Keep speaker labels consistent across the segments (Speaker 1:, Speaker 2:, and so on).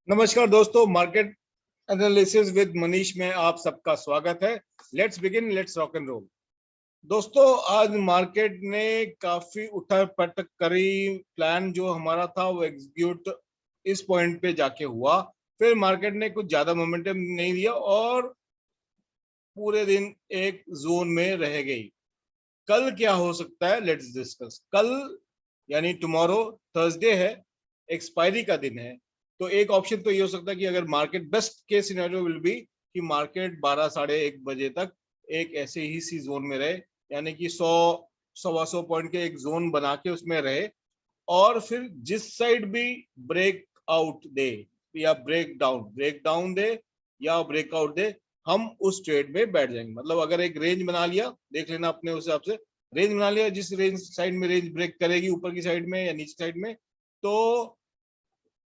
Speaker 1: नमस्कार दोस्तों, market analysis with Manish में आप सबका स्वागत है। Let's begin, let's rock and roll. दोस्तों, आज मार्केट ने काफी उठक पटक करी। प्लान जो हमारा था वो एग्जीक्यूट इस पॉइंट पे जाके हुआ। फिर मार्केट ने कुछ ज्यादा मोमेंटम नहीं दिया और पूरे दिन एक जोन में रह गई। कल क्या हो सकता है, लेट्स डिस्कस। कल यानी टुमारो थर्सडे है, एक्सपायरी का दिन है। तो एक ऑप्शन तो ये हो सकता है कि अगर market, best case scenario will be कि मार्केट 12 साढ़े 1 बजे तक एक ऐसे ही सी जोन में रहे, यानी कि 100 सवा 100 पॉइंट के एक जोन बना के उसमें रहे। और फिर जिस साइड भी ब्रेक आउट दे या ब्रेक डाउन दे या ब्रेकआउट दे, हम उस ट्रेड में बैठ जाएंगे। मतलब अगर एक रेंज बना लिया, देख लेना अपने उस हिसाब से, रेंज बना लिया, जिस रेंज साइड में रेंज ब्रेक करेगी, ऊपर की साइड में या नीचे साइड में, तो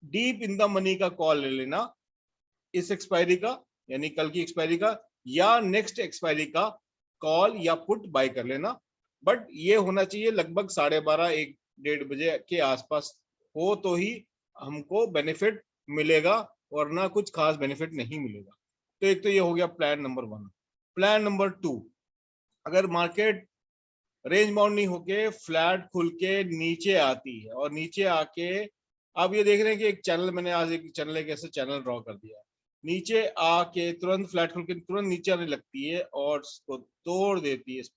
Speaker 1: डीप इन द मनी का कॉल ले लेना इस एक्सपायरी का, यानी कल की एक्सपायरी का, या नेक्स्ट एक्सपायरी का कॉल या पुट बाय कर लेना। बट ये होना चाहिए लगभग 12:30 1 डेढ़ बजे के आसपास हो, तो ही हमको बेनिफिट मिलेगा, वरना कुछ खास बेनिफिट नहीं मिलेगा। तो एक तो ये हो गया प्लान नंबर 1। प्लान नंबर 2, अगर मार्केट रेंज बाउंड नहीं होके फ्लैट खुल के नीचे आती है और नीचे आके, आप ये देख रहे हैं कि एक चैनल, मैंने आज एक ऐसे चैनल ड्रॉ कर दिया, नीचे आके तुरंत फ्लैट खुल के तुरंत नीचे आने लगती है और उसको तोड़ देती है। इस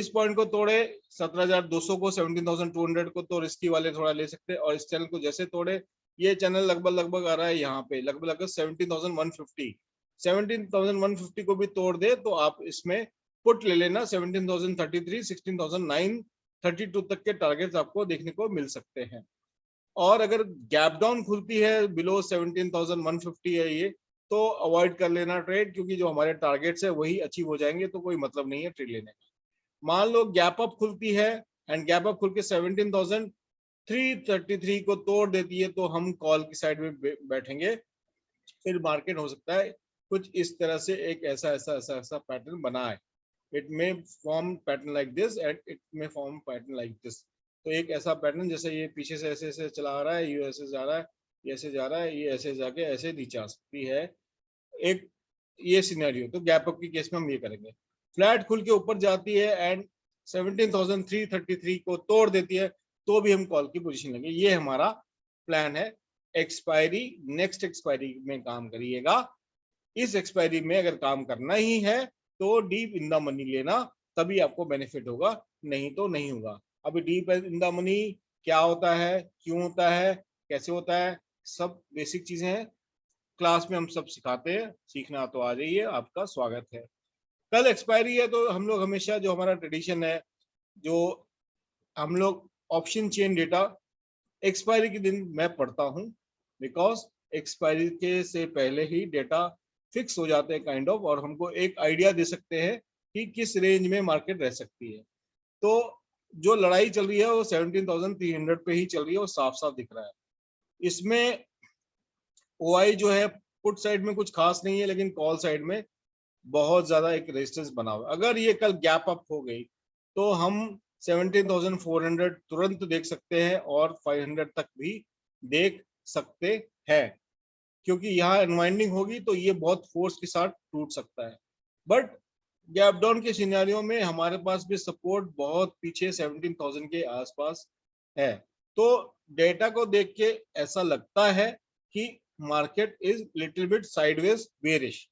Speaker 1: पॉइंट को तोड़े 17,200 को, 17,200 को तो रिस्की वाले थोड़ा ले सकते हैं। और इस चैनल को जैसे तोड़े, ये चैनल लगभग आ रहा है यहाँ पे लगभग 17,150, 17,150 को भी तोड़ दे तो आप इसमें पुट ले लेना। 17,033, 16,932 तक के टारगेट्स आपको देखने को मिल सकते हैं। और अगर गैप डाउन खुलती है बिलो 17,150 है ये, तो अवॉइड कर लेना ट्रेड, क्योंकि जो हमारे टारगेट्स है वही अचीव हो जाएंगे, तो कोई मतलब नहीं है ट्रेड लेने का। मान लो गैप अप खुलती है एंड गैप अप खुल के 17,333 को तोड़ देती है, तो हम कॉल की साइड में बैठेंगे। फिर मार्केट हो सकता है कुछ इस तरह से एक ऐसा पैटर्न बनाए। It may form pattern like this and it may form pattern like this. तो एक ऐसा पैटर्न जैसे ये पीछे से ऐसे ऐसे चला आ रहा है, ये ऐसे जा रहा है, ये ऐसे जा रहा है, ये ऐसे जाके ऐसे नीचे आ सकती है एक, ये सिनेरियो। तो गैप अप की केस में हम ये करेंगे, फ्लैट खुल के ऊपर जाती है एंड 17,333 को तोड़ देती है, तो भी हम कॉल की पोजीशन लेंगे। ये हमारा प्लान है। एक्सपायरी, नेक्स्ट एक्सपायरी में काम करिएगा। इस एक्सपायरी में अगर काम करना ही है तो डीप इन द मनी लेना, तभी आपको बेनिफिट होगा, नहीं तो नहीं होगा। अभी डीप इन द मनी क्या होता है, क्यों होता है, कैसे होता है, सब बेसिक चीजें हैं, क्लास में हम सब सिखाते हैं। सीखना तो आ जाइए, आपका स्वागत है। कल एक्सपायरी है तो हम लोग हमेशा, जो हमारा ट्रेडिशन है, जो हम लोग ऑप्शन चेन डेटा एक्सपायरी के दिन मैं पढ़ता हूं, बिकॉज एक्सपायरी के से पहले ही डेटा फिक्स हो जाते हैं काइंड ऑफ, और हमको एक आइडिया दे सकते हैं कि किस रेंज में मार्केट रह सकती है। तो जो लड़ाई चल रही है वो 17,300 पे ही चल रही है, वो साफ साफ दिख रहा है। इसमें ओआई जो है पुट साइड में कुछ खास नहीं है, लेकिन कॉल साइड में बहुत ज्यादा एक रेजिस्टेंस बना हुआ। अगर ये कल गैप अप हो गई तो हम 17,400 तुरंत देख सकते हैं और 500 तक भी देख सकते हैं, क्योंकि यहाँ अनवाइंडिंग होगी तो ये बहुत फोर्स के साथ टूट सकता है। बट गैप डाउन के सिनेरियो में हमारे पास भी सपोर्ट बहुत पीछे 17,000 के आसपास है। तो डेटा को देख के ऐसा लगता है कि market is little bit sideways bearish,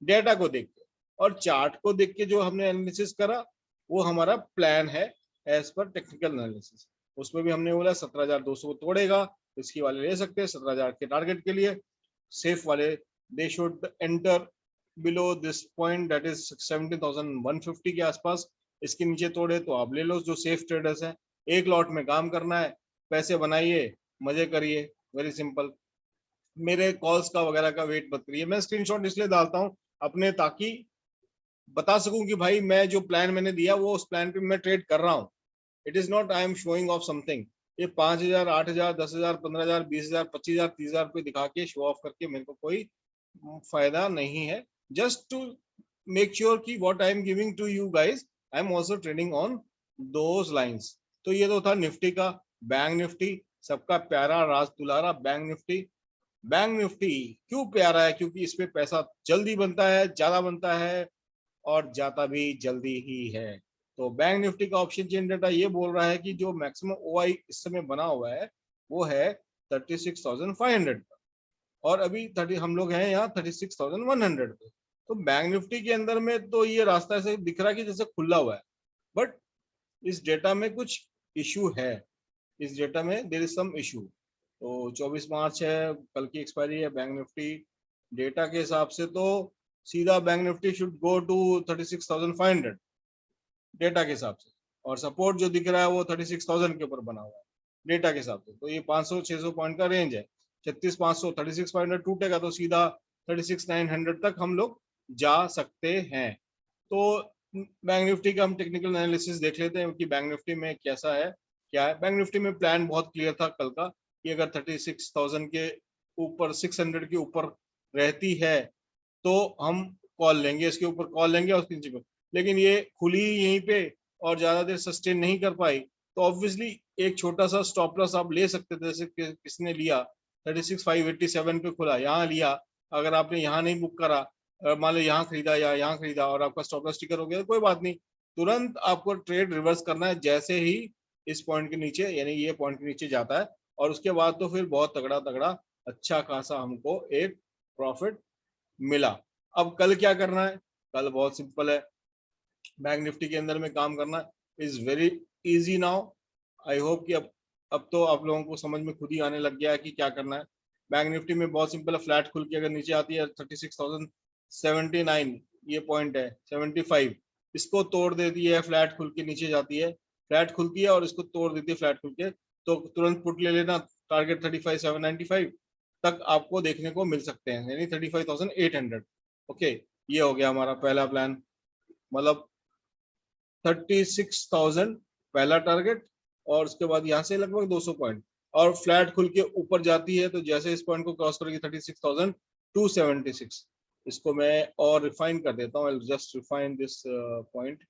Speaker 1: data को देख के। और चार्ट को देख के जो हमने एनालिसिस करा वो हमारा प्लान है एज पर टेक्निकल एनालिसिस। उसमें भी हमने बोला 17,200 को तोड़ेगा, इसकी वाले ले सकते हैं 17,000 के टारगेट के लिए। सेफ वाले they should enter below this point, that is 17,150 के आसपास। इसके नीचे तोड़े तो आप ले लो, जो सेफ ट्रेडर्स हैं। एक लॉट में काम करना है, पैसे बनाइए, मजे करिए, वेरी सिंपल। मेरे कॉल्स का वगैरह का वेट मत करिए। मैं स्क्रीनशॉट इसलिए डालता हूँ अपने, ताकि बता सकूं कि भाई मैं जो प्लान मैंने दिया वो उस प्लान पे मैं ट्रेड कर रहा हूँ। It is not I am showing off something. ये 5,000, 8,000, 10,000, 15,000, 20,000, 25,000, 30,000 रुपये दिखा के शो ऑफ करके मेरे को कोई फायदा नहीं है। जस्ट टू मेक श्योर कि what I am giving to you guys, I am also trading on those lines. तो ये तो था निफ्टी का। बैंक निफ्टी, सबका प्यारा राज दुलारा बैंक निफ्टी, बैंक निफ्टी क्यों प्यारा है? क्योंकि इसमें पैसा जल्दी बनता है, ज्यादा बनता है और जाता भी जल्दी ही है। तो बैंक निफ्टी का ऑप्शन चेन डाटा ये बोल रहा है कि जो मैक्सिमम ओआई इस समय बना हुआ है वो है 36,500 का, और अभी 30 हम लोग हैं यहाँ 36,100 पे। तो बैंक निफ्टी के अंदर में तो ये रास्ता ऐसे दिख रहा है कि जैसे खुला हुआ है, बट इस डेटा में कुछ इशू है, इस डेटा में देयर इज सम इशू। तो 24 मार्च है, कल की एक्सपायरी है बैंक निफ्टी। डेटा के हिसाब से तो सीधा bank Nifty should go to 36,500 data के हिसाब से, और सपोर्ट जो दिख रहा है वो 36,000 के ऊपर बना हुआ है डेटा के हिसाब से। तो ये 500-600 पॉइंट का रेंज है। 36,500 36,500 टूटेगा तो सीधा 36,900 तक हम लोग जा सकते हैं। तो बैंक निफ्टी का हम टेक्निकल एनालिसिस देख लेते हैं कि बैंक निफ्टी में कैसा है, क्या है। बैंक निफ्टी में प्लान बहुत क्लियर था कल का कि अगर 36,000 के ऊपर 600 के ऊपर रहती है तो हम कॉल लेंगे, इसके ऊपर कॉल लेंगे और उसके नीचे। लेकिन ये खुली यहीं पे और ज्यादा देर सस्टेन नहीं कर पाई, तो ऑब्वियसली एक छोटा सा स्टॉप लॉस आप ले सकते थे, जैसे किसने लिया 36,587 पे खुला, यहाँ लिया। अगर आपने यहाँ नहीं बुक करा, मान लो यहाँ खरीदा या यहाँ खरीदा और आपका स्टॉप लॉस स्टिकर हो गया तो कोई बात नहीं, तुरंत आपको ट्रेड रिवर्स करना है जैसे ही इस पॉइंट के नीचे, यानी ये पॉइंट के नीचे जाता है। और उसके बाद तो फिर बहुत तगड़ा तगड़ा अच्छा खासा हमको एक प्रॉफिट मिला। अब कल क्या करना है? कल बहुत सिंपल है, बैंक निफ्टी के अंदर में काम करना is very easy now. I hope कि अब तो आप लोगों को समझ में खुद ही आने लग गया है कि क्या करना है। बैंक निफ्टी में बहुत सिंपल है, फ्लैट खुल के अगर नीचे आती है 36,079 ये पॉइंट है 75, इसको तोड़ देती है, फ्लैट खुल के नीचे जाती है, फ्लैट खुलती है और इसको तोड़ देती है फ्लैट खुल के, तो तुरंत पुट ले लेना। टारगेट 35,795 तक आपको देखने को मिल सकते हैं, यानी 35,800। ओके, ये हो गया हमारा पहला प्लान, मतलब 36,000 पहला टारगेट, और उसके बाद यहाँ से लगभग 200 पॉइंट, और फ्लैट खुल के ऊपर जाती है तो जैसे इस पॉइंट को क्रॉस करेगी 36,276, इसको मैं और रिफाइन कर देता हूँ। जस्ट रिफाइन दिस पॉइंट,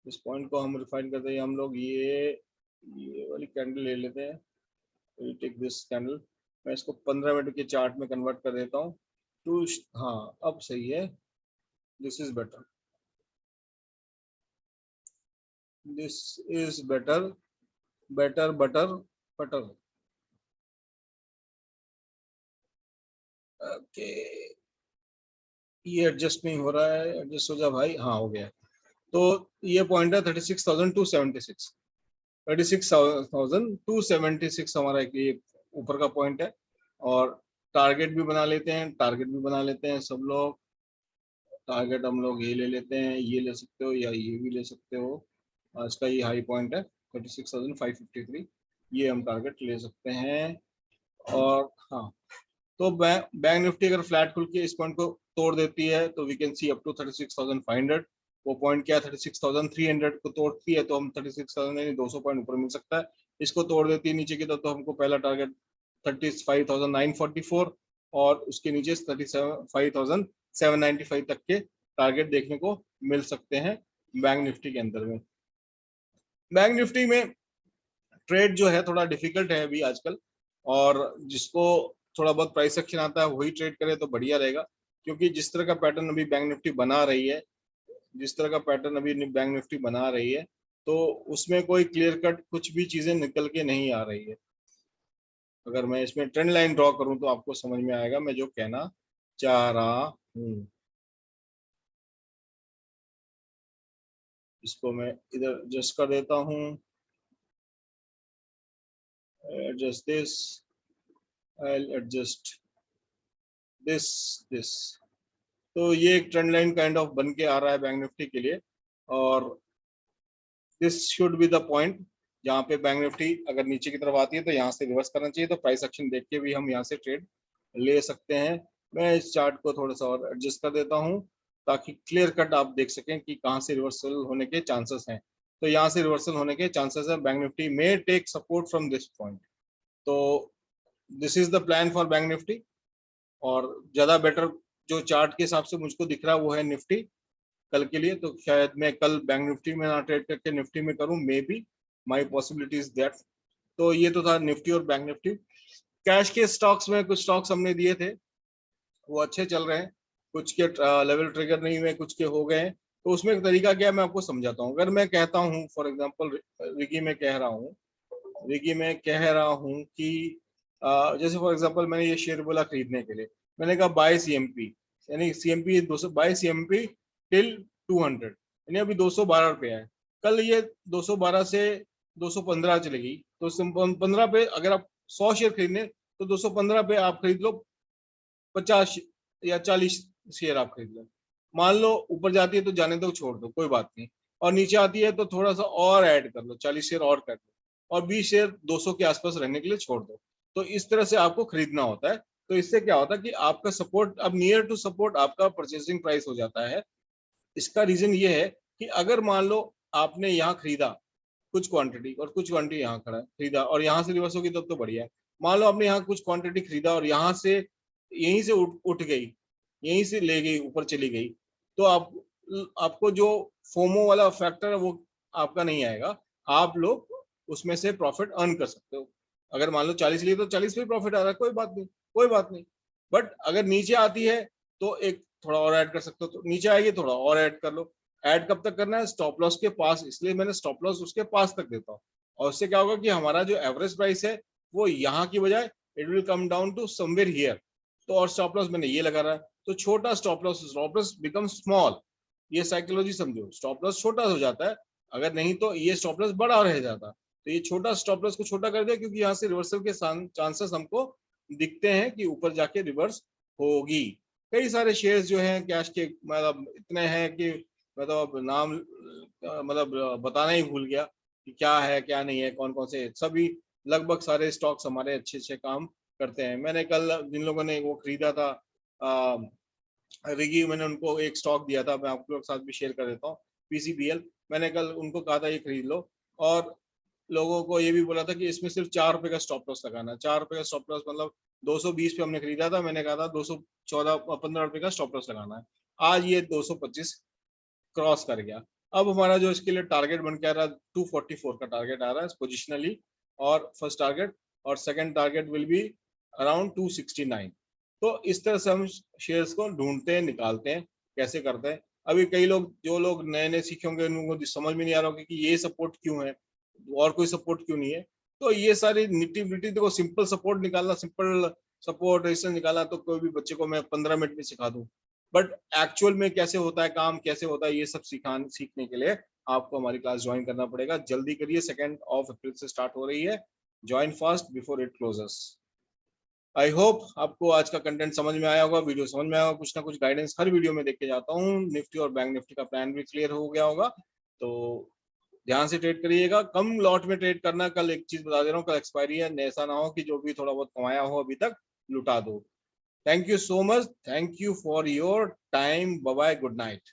Speaker 1: इस पॉइंट को हम रिफाइन करते हैं। हम लोग ये वाली कैंडल ले लेते हैं, टेक दिस कैंडल। मैं इसको 15 मिनट के चार्ट में कन्वर्ट कर देता हूँ टू, हाँ अब सही है, this is better, this is better, better butter butter. Okay, ये एडजस्ट नहीं हो रहा है, एडजस्ट हो जा भाई, हाँ हो गया। तो ये पॉइंट है 36,276, 36,276 हमारा एक ये ऊपर का पॉइंट है। और टारगेट भी बना लेते हैं, टारगेट भी बना लेते हैं सब लोग। टारगेट हम लोग ये ले लेते हैं, ये ले सकते हो या ये भी ले सकते हो। आज का ये हाई पॉइंट है 36,553, ये हम टारगेट ले सकते हैं। और हाँ, तो बैंक निफ्टी अगर फ्लैट खुल के इस पॉइंट को तोड़ देती है तो we can see up to 36,500। वो पॉइंट क्या है 36,300 को तोड़ती है तो हम 36,000 यानी 200 पॉइंट ऊपर मिल सकता है। इसको तोड़ देती है नीचे की तो हमको पहला टारगेट 35,944 और उसके नीचे 35,795 तक के टारगेट देखने को मिल सकते हैं बैंक निफ्टी के अंदर में। बैंक निफ्टी में ट्रेड जो है थोड़ा डिफिकल्ट है अभी आजकल, और जिसको थोड़ा बहुत प्राइस एक्शन आता है वही ट्रेड करे तो बढ़िया रहेगा। क्योंकि जिस तरह का पैटर्न अभी बैंक निफ्टी बना रही है, जिस तरह का पैटर्न अभी बैंक निफ्टी बना रही है, तो उसमें कोई क्लियर कट कुछ भी चीजें निकल के नहीं आ रही है। अगर मैं इसमें ट्रेंड लाइन ड्रॉ करूं तो आपको समझ में आएगा मैं जो कहना चाह रहा हूँ। इसको मैं इधर एडजस्ट कर देता हूँ, adjust this, I adjust this. तो ये एक ट्रेंड लाइन काइंड ऑफ बन के आ रहा है बैंक निफ्टी के लिए, और this should be the point जहाँ पे बैंक निफ्टी अगर नीचे की तरफ आती है तो यहाँ से रिवर्स करना चाहिए, तो प्राइस एक्शन देख के भी हम यहाँ से ट्रेड ले सकते हैं। मैं इस चार्ट को थोड़ा सा और एडजस्ट कर देता हूँ ताकि क्लियर कट आप देख सकें कि कहाँ से रिवर्सल होने के चांसेस हैं। तो यहाँ से रिवर्सल होने के चांसेस है, बैंक निफ्टी में take support from this point. तो this is the plan for bank Nifty. और ज्यादा बेटर जो चार्ट के हिसाब से मुझको दिख रहा है वो है निफ्टी कल के लिए। तो शायद मैं कल बैंक निफ्टी में ना ट्रेड करके निफ्टी में करूं, may be my possibilities that. तो ये तो था निफ्टी और बैंक निफ्टी। कैश के स्टॉक्स में कुछ स्टॉक्स हमने दिए थे, वो अच्छे चल रहे हैं, कुछ के लेवल ट्रिगर नहीं हुए, कुछ के हो गए हैं। तो उसमें एक तरीका क्या है, मैं आपको समझाता हूँ। अगर मैं कहता हूँ फॉर एग्जांपल विकी में कह रहा हूँ, विकी में कह रहा हूँ कि जैसे फॉर एग्जांपल मैंने ये शेयर बोला खरीदने के लिए, मैंने कहा बाय सीएमपी, यानी सीएमपी 200, बाय सीएमपी टिल 200, यानी अभी 212 रुपये है। कल ये 212 से 215 चलेगी, तो 15 पे अगर आप 100 शेयर खरीदने, तो 215 पे आप खरीद लो 50 या 40 शेयर आप खरीद लो। मान लो ऊपर जाती है तो जाने दो, छोड़ दो, कोई बात नहीं। और नीचे आती है तो थोड़ा सा और ऐड कर लो, 40 शेयर और कर लो, और 20 शेयर 200 के आसपास रहने के लिए छोड़ दो। तो इस तरह से आपको खरीदना होता है। तो इससे क्या होता है कि आपका सपोर्ट अब नियर टू सपोर्ट आपका परचेसिंग प्राइस हो जाता है। इसका रीजन ये है कि अगर मान लो आपने यहाँ खरीदा कुछ क्वांटिटी, और कुछ क्वांटिटी यहाँ खड़ा खरीदा, और यहाँ से रिवर्स होगी तब तो बढ़िया है। मान लो आपने यहाँ कुछ क्वांटिटी खरीदा और यहाँ से यहीं से उठ गई, यहीं से ले गई, ऊपर चली गई, तो आपको जो फोमो वाला फैक्टर है वो आपका नहीं आएगा। आप लोग उसमें से प्रॉफिट अर्न कर सकते हो। अगर मान लो 40 लिए तो 40 पे प्रॉफिट आ रहा है, कोई बात नहीं, कोई बात नहीं। बट अगर नीचे आती है तो एक थोड़ा और ऐड कर सकते हो, तो नीचे आएगी थोड़ा और ऐड कर लो। ऐड कब तक करना है? स्टॉप लॉस के पास, इसलिए मैंने स्टॉप लॉस उसके पास तक देता हूँ। और उससे क्या होगा कि हमारा जो एवरेज प्राइस है वो यहाँ की बजाय it will come down to somewhere here. तो और स्टॉप लॉस मैंने ये लगा रहा है, तो छोटा स्टॉप लॉस बिकम स्मॉल। ये साइकोलॉजी समझो, स्टॉप लॉस छोटा हो जाता है, अगर नहीं तो ये स्टॉप लॉस बड़ा रह जाता। तो ये छोटा स्टॉप लॉस को छोटा कर दिया, क्योंकि यहाँ से रिवर्सल के चांसेस हमको दिखते हैं कि ऊपर जाके रिवर्स होगी। कई सारे शेयर्स जो हैं कैश के, मतलब इतने हैं कि मतलब नाम मतलब बताना ही भूल गया कि क्या है क्या नहीं है, कौन कौन से। सभी लगभग सारे स्टॉक्स हमारे अच्छे अच्छे काम करते हैं। मैंने कल जिन लोगों ने वो खरीदा था रिगी, मैंने उनको एक स्टॉक दिया था, मैं आप लोग के साथ भी शेयर कर देता हूँ, पीसीबीएल। मैंने कल उनको कहा था ये खरीद लो, और लोगों को ये भी बोला था कि इसमें सिर्फ 4 रुपए का स्टॉप लॉस लगाना है। 4 रुपए का स्टॉप लॉस मतलब 220 पे हमने खरीदा था, मैंने कहा था 214-15 रुपए का स्टॉप लॉस लगाना है। आज ये 225 क्रॉस कर गया। अब हमारा जो इसके लिए टारगेट बन के आ रहा है 244 का टारगेट आ रहा है पोजिशनली, और फर्स्ट टारगेट, और second target will be around 269। तो इस तरह से हम शेयर्स को ढूंढते हैं, निकालते हैं, कैसे करते हैं। अभी कई लोग, जो लोग नए नए सीखे होंगे, उनको समझ में नहीं आ रहा होगा कि ये सपोर्ट क्यों है और कोई सपोर्ट क्यों नहीं है। तो ये सारी निटी ग्रिटी, देखो सिंपल सपोर्ट निकालना, सिंपल सपोर्ट रेजिस्टेंस निकालना तो कोई भी बच्चे को मैं 15 मिनट में सिखा दूं। बट एक्चुअल में कैसे होता है काम, कैसे होता है, ये सब सीखने के लिए आपको हमारी क्लास ज्वाइन करना पड़ेगा। जल्दी करिए, 2 अप्रैल से स्टार्ट हो रही है। Join fast before it closes. I hope आपको आज का कंटेंट समझ में आया होगा, वीडियो समझ में आया होगा। कुछ ना कुछ गाइडेंस हर वीडियो में देख के जाता हूँ। निफ्टी और बैंक निफ्टी का प्लान भी क्लियर हो गया होगा, तो ध्यान से ट्रेड करिएगा, कम लॉट में ट्रेड करना। कल एक चीज बता दे रहा हूँ, कल एक्सपायरी है, ऐसा ना हो कि जो भी थोड़ा बहुत कमाया हो अभी तक लुटा दो। Thank you so much, thank you for your time, bye bye, good night.